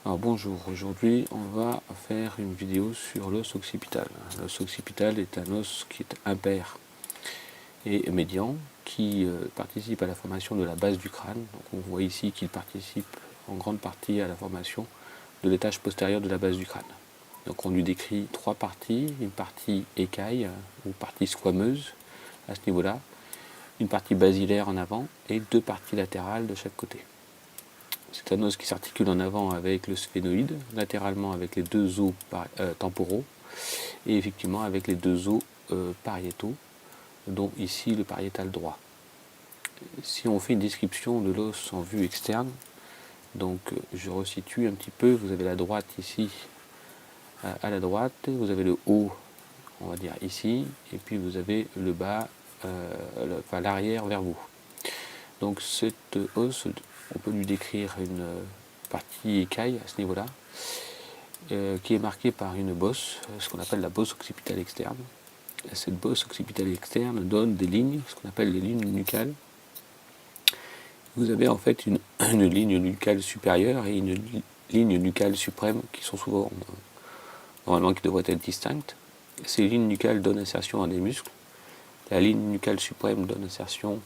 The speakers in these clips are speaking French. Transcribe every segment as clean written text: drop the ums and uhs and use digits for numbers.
Alors bonjour, aujourd'hui on va faire une vidéo sur l'os occipital. L'os occipital est un os qui est impair et médian qui participe à la formation de la base du crâne. Donc on voit ici qu'il participe en grande partie à la formation de l'étage postérieur de la base du crâne. Donc on lui décrit trois parties, une partie écaille ou partie squameuse à ce niveau-là, une partie basilaire en avant et deux parties latérales de chaque côté. C'est un os qui s'articule en avant avec le sphénoïde, latéralement avec les deux os temporaux et effectivement avec les deux os pariétaux, dont ici le pariétal droit. Si on fait une description de l'os en vue externe, donc je resitue un petit peu, vous avez la droite ici à la droite, vous avez le haut, on va dire ici, et puis vous avez le bas, l'arrière vers vous. Donc cet os, on peut lui décrire une partie écaille à ce niveau-là, qui est marquée par une bosse, ce qu'on appelle la bosse occipitale externe. Cette bosse occipitale externe donne des lignes, ce qu'on appelle les lignes nucales. Vous avez en fait une ligne nucale supérieure et une ligne nucale suprême qui sont souvent, normalement, qui devraient être distinctes. Ces lignes nucales donnent insertion à des muscles. La ligne nucale suprême donne insertion,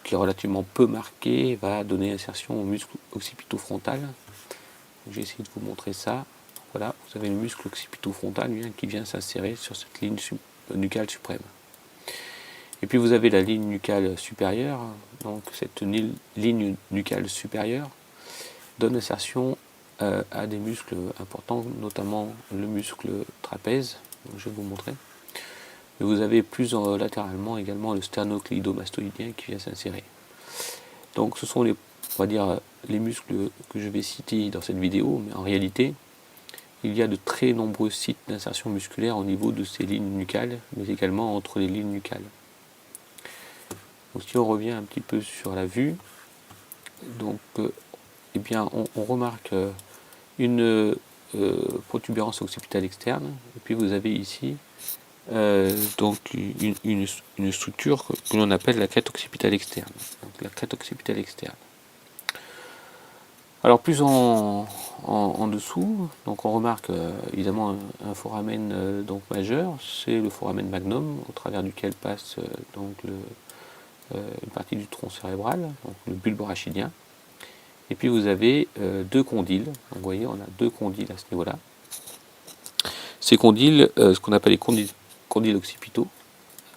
qui est relativement peu marquée, va donner insertion au muscle occipito-frontal. J'ai essayé de vous montrer ça. Voilà, vous avez le muscle occipito-frontal qui vient s'insérer sur cette ligne nucale suprême. Et puis vous avez la ligne nucale supérieure. Donc cette ligne nucale supérieure donne insertion à des muscles importants, notamment le muscle trapèze. Je vais vous montrer. Et vous avez plus latéralement également le sternocléidomastoïdien qui vient s'insérer. Donc ce sont on va dire, les muscles que je vais citer dans cette vidéo, mais en réalité, il y a de très nombreux sites d'insertion musculaire au niveau de ces lignes nucales, mais également entre les lignes nucales. Donc si on revient un petit peu sur la vue, donc, eh bien, on remarque une protubérance occipitale externe, et puis vous avez ici donc une structure que l'on appelle la crête occipitale externe. Donc, la crête occipitale externe. Alors plus en dessous, donc on remarque évidemment un foramen donc majeur, c'est le foramen magnum au travers duquel passe donc une partie du tronc cérébral, donc le bulbe rachidien. Et puis vous avez deux condyles, donc vous voyez on a deux condyles à ce niveau-là. Ces condyles, ce qu'on appelle les condyles occipitaux,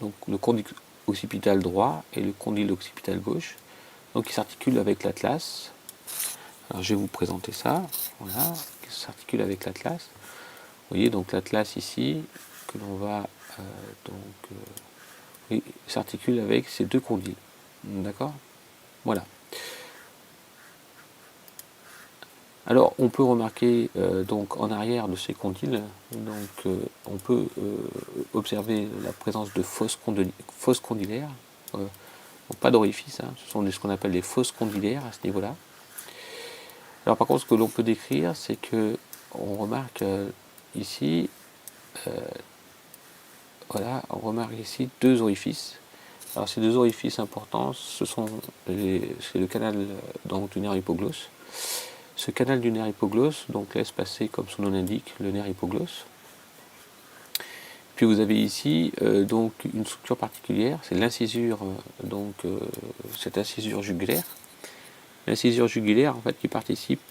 donc le condyle occipital droit et le condyle occipital gauche, donc qui s'articulent avec l'atlas. Alors je vais vous présenter ça, voilà, qui s'articule avec l'atlas. Vous voyez donc l'atlas ici, que l'on va s'articule avec ces deux condyles. D'accord? Voilà. Alors on peut remarquer donc en arrière de ces condyles, donc on peut observer la présence de fosses condylaires, pas d'orifice, hein, ce sont ce qu'on appelle les fosses condylaires à ce niveau-là. Alors par contre, ce que l'on peut décrire, c'est que on remarque ici, voilà, on remarque ici deux orifices. Alors ces deux orifices importants, c'est le canal donc, du nerf hypoglosse. Ce canal du nerf hypoglosse donc laisse passer, comme son nom l'indique, le nerf hypoglosse. Puis vous avez ici donc une structure particulière, c'est l'incisure, cette incisure jugulaire. L'incisure jugulaire en fait qui participe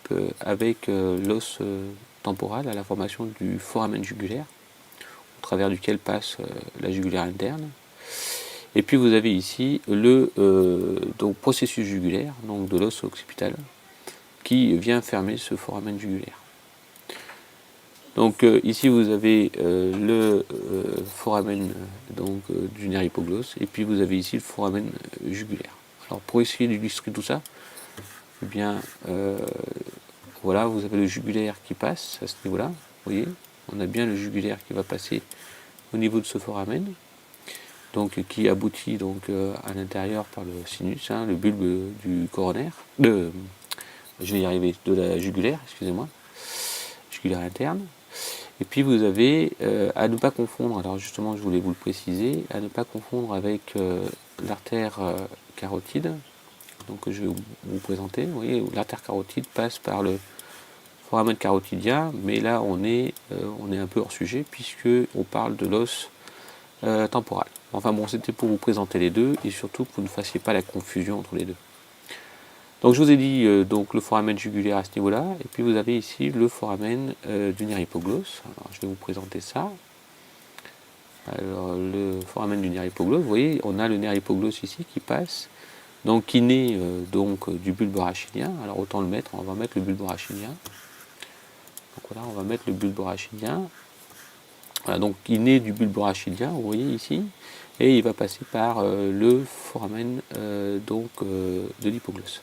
avec l'os temporal à la formation du foramen jugulaire, au travers duquel passe la jugulaire interne. Et puis vous avez ici le processus jugulaire, donc de l'os occipital, qui vient fermer ce foramen jugulaire. Donc ici vous avez le foramen du nerf hypoglosse, et puis vous avez ici le foramen jugulaire. Alors pour essayer d'illustrer tout ça, eh bien voilà, vous avez le jugulaire qui passe à ce niveau-là, vous voyez, on a bien le jugulaire qui va passer au niveau de ce foramen, donc qui aboutit donc à l'intérieur par le sinus, hein, le bulbe du coronaire, je vais y arriver, de la jugulaire, excusez-moi, jugulaire interne. Et puis vous avez, à ne pas confondre, alors justement je voulais vous le préciser, à ne pas confondre avec l'artère carotide, donc que je vais vous présenter. Vous voyez, l'artère carotide passe par le foramen carotidien, mais là on est un peu hors sujet puisque on parle de l'os temporal. Enfin bon, c'était pour vous présenter les deux et surtout que vous ne fassiez pas la confusion entre les deux. Donc je vous ai dit donc le foramen jugulaire à ce niveau-là, et puis vous avez ici le foramen du nerf hypoglosse. Alors je vais vous présenter ça. Alors le foramen du nerf hypoglosse, vous voyez, on a le nerf hypoglosse ici qui passe, donc qui naît donc du bulbe rachidien. Alors autant le mettre, on va mettre le bulbe rachidien. Donc voilà, on va mettre le bulbe rachidien. Voilà, donc il naît du bulbe rachidien, vous voyez ici, et il va passer par le foramen de l'hypoglosse.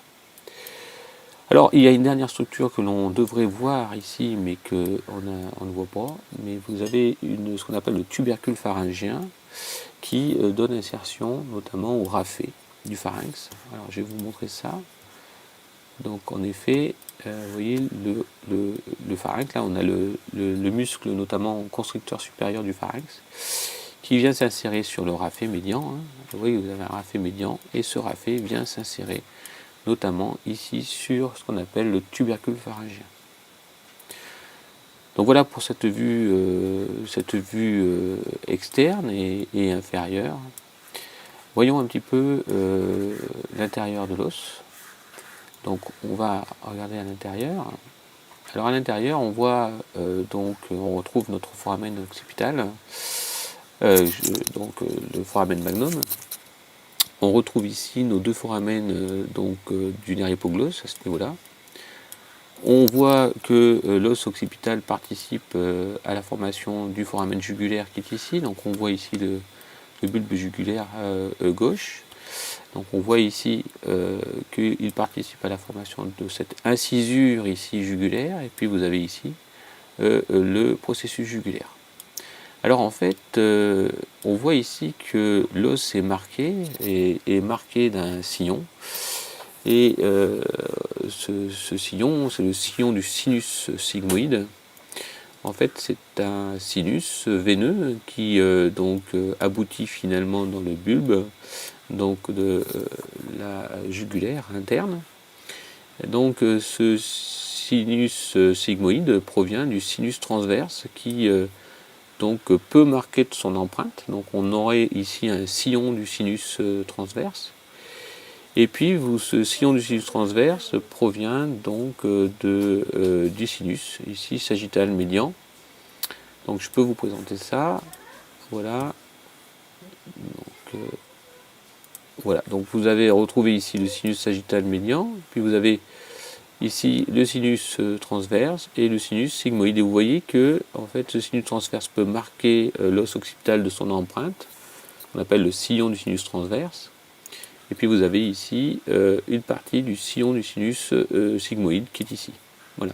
Alors, il y a une dernière structure que l'on devrait voir ici, mais qu'on ne voit pas. Mais vous avez ce qu'on appelle le tubercule pharyngien, qui donne insertion notamment au raphet du pharynx. Alors, je vais vous montrer ça. Donc, en effet, vous voyez le pharynx, là, on a le muscle, notamment constricteur supérieur du pharynx, qui vient s'insérer sur le raphet médian. Hein. Vous voyez, vous avez un raphet médian, et ce raphet vient s'insérer notamment ici sur ce qu'on appelle le tubercule pharyngien. Donc voilà pour cette vue externe et inférieure. Voyons un petit peu l'intérieur de l'os. Donc on va regarder à l'intérieur. Alors à l'intérieur, on voit on retrouve notre foramen occipital, le foramen magnum. On retrouve ici nos deux foramen du nerf hypoglosse à ce niveau-là. On voit que l'os occipital participe à la formation du foramen jugulaire qui est ici. Donc on voit ici le bulbe jugulaire gauche. Donc on voit ici qu'il participe à la formation de cette incisure ici jugulaire. Et puis vous avez ici le processus jugulaire. Alors en fait, on voit ici que l'os est marqué d'un sillon. Et ce sillon, c'est le sillon du sinus sigmoïde. En fait, c'est un sinus veineux qui aboutit finalement dans le bulbe, donc de la jugulaire interne. Donc ce sinus sigmoïde provient du sinus transverse qui peut marquer de son empreinte. Donc on aurait ici un sillon du sinus transverse. Et puis ce sillon du sinus transverse provient donc du sinus, ici sagittal médian. Donc je peux vous présenter ça. Voilà. Donc vous avez retrouvé ici le sinus sagittal médian, puis vous avez ici le sinus transverse et le sinus sigmoïde. Et vous voyez que en fait, ce sinus transverse peut marquer l'os occipital de son empreinte, qu'on appelle le sillon du sinus transverse. Et puis vous avez ici une partie du sillon du sinus sigmoïde qui est ici. Voilà.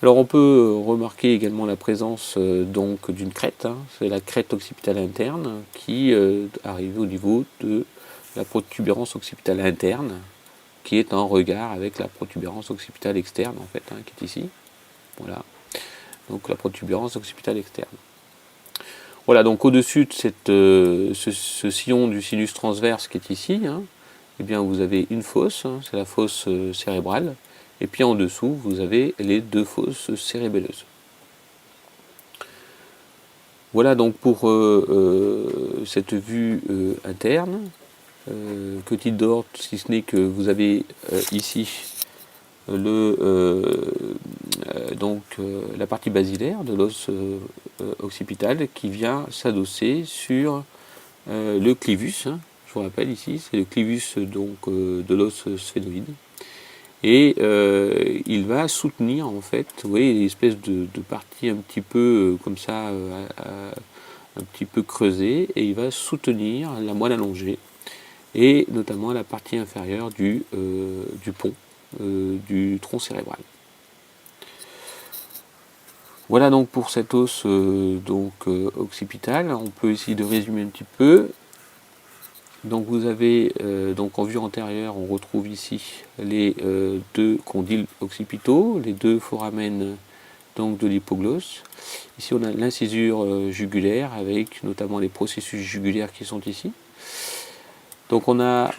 Alors on peut remarquer également la présence d'une crête. Hein. C'est la crête occipitale interne qui arrive au niveau de la protubérance occipitale interne, qui est en regard avec la protubérance occipitale externe, en fait, qui est ici. Voilà. Donc la protubérance occipitale externe. Voilà, donc au-dessus de ce sillon du sinus transverse qui est ici, eh bien vous avez une fosse, c'est la fosse cérébrale, et puis en dessous, vous avez les deux fosses cérébelleuses. Voilà donc pour cette vue interne. Que titre d'ordre, si ce n'est que vous avez ici la partie basilaire de l'os occipital qui vient s'adosser sur le clivus. Je vous rappelle ici, c'est le clivus de l'os sphénoïde. Et il va soutenir en fait, vous voyez, une espèce de partie un petit peu comme ça, un petit peu creusée, et il va soutenir la moelle allongée, et notamment la partie inférieure du pont, du tronc cérébral. Voilà donc pour cet os occipital. On peut essayer de résumer un petit peu. Donc vous avez en vue antérieure, on retrouve ici les deux condyles occipitaux, les deux foramen de l'hypoglosse. Ici on a l'incisure jugulaire avec notamment les processus jugulaires qui sont ici. Donc on a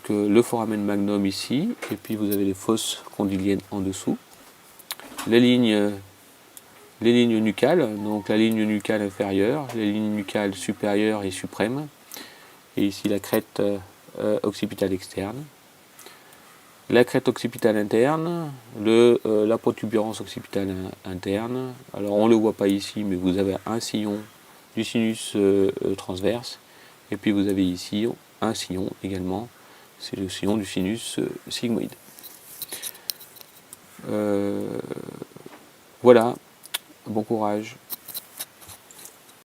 le foramen magnum ici, et puis vous avez les fosses condyliennes en dessous. les lignes nucales, donc la ligne nucale inférieure, les lignes nucales supérieure et suprême, et ici la crête occipitale externe. La crête occipitale interne, la protubérance occipitale interne. Alors on ne le voit pas ici, mais vous avez un sillon du sinus transverse, et puis vous avez ici un sillon également, c'est le sillon du sinus sigmoïde. Voilà, bon courage.